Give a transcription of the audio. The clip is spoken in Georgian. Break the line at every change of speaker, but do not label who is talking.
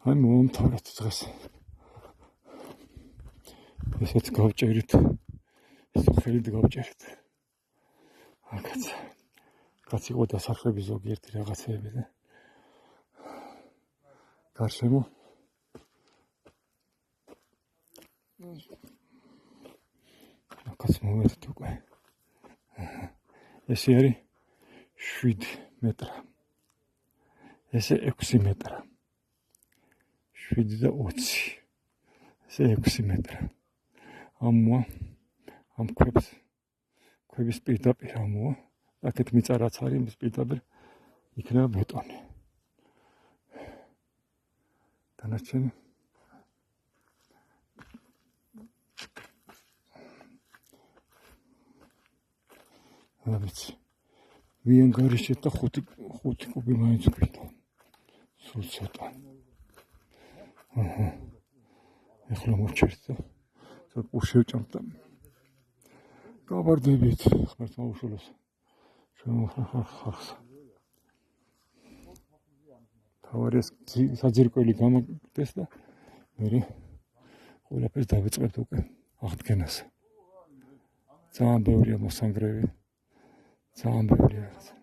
აი მომთავრეთ დღეს. ესეც გავჭერით. ხელით გავჭერით. კაც იყო დასახლების ზოგიერთი რაღაცეები და გარშემო კაც მომერთ უკვე. ესე არის 7 მეტრა. ესე 6 მეტრა. 7 და 20. ესე 6 მეტრა. ამ ქვების პირდაპირ ამოა. აქეთ მიწა რაც არის, მის პირდაპირ იქნება ბეტონი. დანარჩენი რა ვიცი. ვიან გარიშეთ და 5 კუბი მაინც გვინდა. სულ ცოტა. ეხლა მოვჩერთ და ცოტა შევჭამთ და გავარდებით ღმერთმა უშვილოს. ხალხს. თავარეს საძირკველი გამოგდეს და მე ყველაფერს დავიწყებთ უკვე აღდგენას. ძალიან ბევრია მოსანგრევი. ძალიან ბევრია რაღაცა.